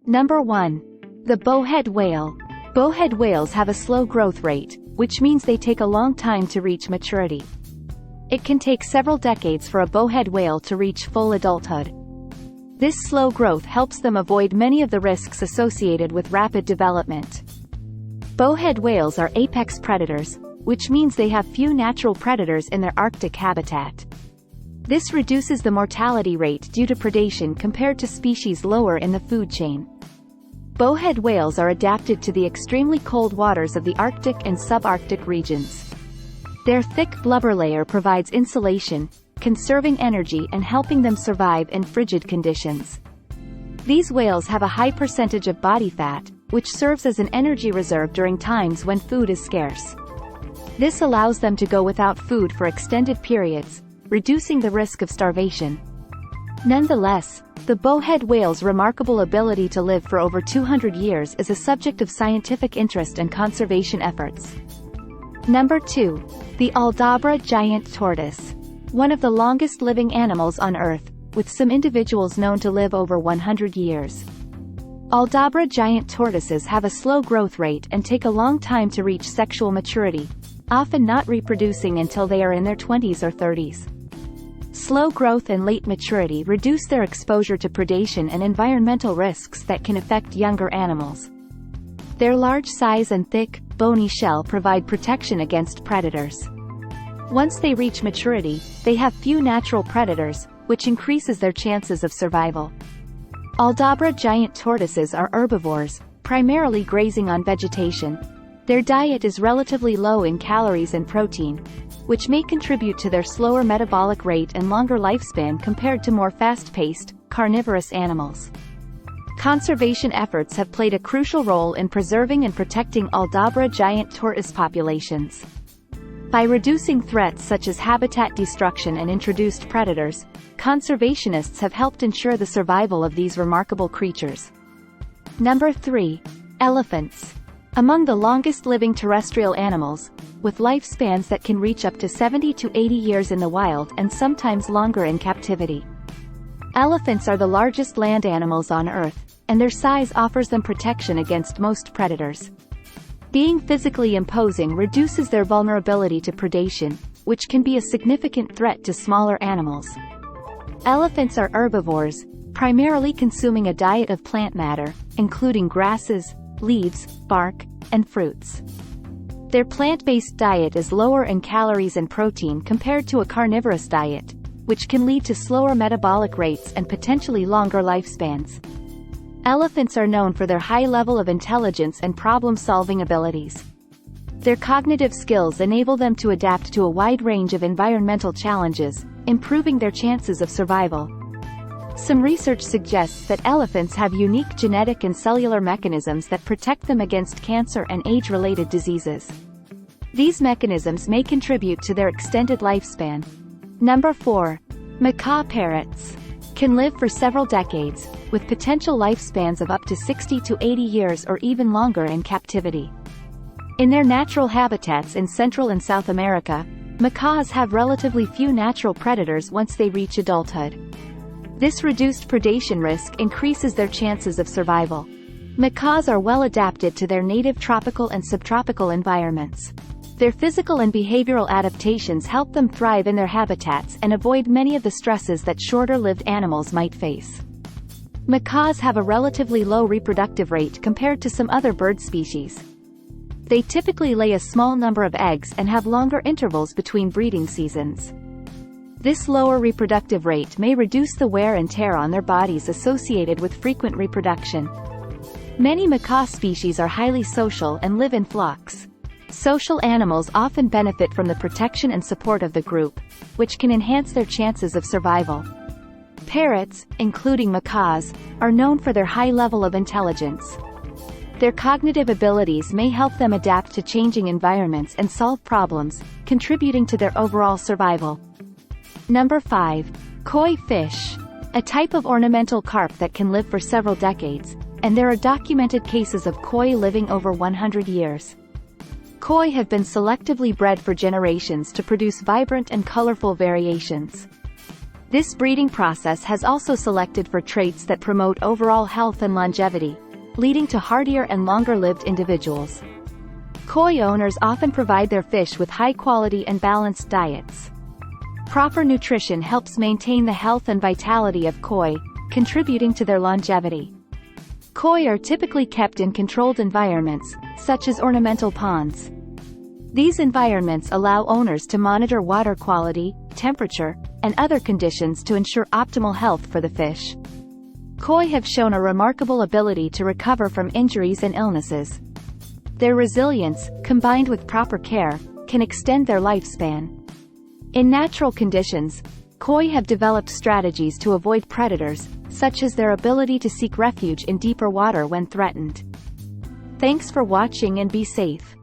Number 1. The bowhead whale. Bowhead whales have a slow growth rate, which means they take a long time to reach maturity. It can take several decades for a bowhead whale to reach full adulthood. This slow growth helps them avoid many of the risks associated with rapid development. Bowhead whales are apex predators, which means they have few natural predators in their Arctic habitat. This reduces the mortality rate due to predation compared to species lower in the food chain. Bowhead whales are adapted to the extremely cold waters of the Arctic and subarctic regions. Their thick blubber layer provides insulation, conserving energy and helping them survive in frigid conditions. These whales have a high percentage of body fat, which serves as an energy reserve during times when food is scarce. This allows them to go without food for extended periods, reducing the risk of starvation. Nonetheless, the bowhead whale's remarkable ability to live for over 200 years is a subject of scientific interest and conservation efforts. Number 2. The Aldabra giant tortoise. One of the longest living animals on Earth, with some individuals known to live over 100 years. Aldabra giant tortoises have a slow growth rate and take a long time to reach sexual maturity, often not reproducing until they are in their 20s or 30s. Slow growth and late maturity reduce their exposure to predation and environmental risks that can affect younger animals. Their large size and thick, bony shell provide protection against predators. Once they reach maturity, they have few natural predators, which increases their chances of survival. Aldabra giant tortoises are herbivores, primarily grazing on vegetation. Their diet is relatively low in calories and protein, which may contribute to their slower metabolic rate and longer lifespan compared to more fast-paced, carnivorous animals. Conservation efforts have played a crucial role in preserving and protecting Aldabra giant tortoise populations. By reducing threats such as habitat destruction and introduced predators, conservationists have helped ensure the survival of these remarkable creatures. Number 3. Elephants. Among the longest living terrestrial animals, with lifespans that can reach up to 70 to 80 years in the wild and sometimes longer in captivity. Elephants are the largest land animals on Earth, and their size offers them protection against most predators. Being physically imposing reduces their vulnerability to predation, which can be a significant threat to smaller animals. Elephants are herbivores, primarily consuming a diet of plant matter, including grasses, leaves, bark, and fruits. Their plant-based diet is lower in calories and protein compared to a carnivorous diet, which can lead to slower metabolic rates and potentially longer lifespans. Elephants are known for their high level of intelligence and problem-solving abilities. Their cognitive skills enable them to adapt to a wide range of environmental challenges, improving their chances of survival. Some research suggests that elephants have unique genetic and cellular mechanisms that protect them against cancer and age-related diseases. These mechanisms may contribute to their extended lifespan. Number 4. Macaw parrots. Can live for several decades, with potential lifespans of up to 60 to 80 years or even longer in captivity. In their natural habitats in Central and South America, macaws have relatively few natural predators once they reach adulthood. This reduced predation risk increases their chances of survival. Macaws are well adapted to their native tropical and subtropical environments. Their physical and behavioral adaptations help them thrive in their habitats and avoid many of the stresses that shorter-lived animals might face. Macaws have a relatively low reproductive rate compared to some other bird species. They typically lay a small number of eggs and have longer intervals between breeding seasons. This lower reproductive rate may reduce the wear and tear on their bodies associated with frequent reproduction. Many macaw species are highly social and live in flocks. Social animals often benefit from the protection and support of the group, which can enhance their chances of survival. Parrots, including macaws, are known for their high level of intelligence. Their cognitive abilities may help them adapt to changing environments and solve problems, contributing to their overall survival. Number 5. Koi fish. A type of ornamental carp that can live for several decades, and there are documented cases of koi living over 100 years. Koi have been selectively bred for generations to produce vibrant and colorful variations. This breeding process has also selected for traits that promote overall health and longevity, leading to hardier and longer-lived individuals. Koi owners often provide their fish with high-quality and balanced diets. Proper nutrition helps maintain the health and vitality of koi, contributing to their longevity. Koi are typically kept in controlled environments, such as ornamental ponds. These environments allow owners to monitor water quality, temperature, and other conditions to ensure optimal health for the fish. Koi have shown a remarkable ability to recover from injuries and illnesses. Their resilience, combined with proper care, can extend their lifespan. In natural conditions, koi have developed strategies to avoid predators, such as their ability to seek refuge in deeper water when threatened. Thanks for watching and be safe.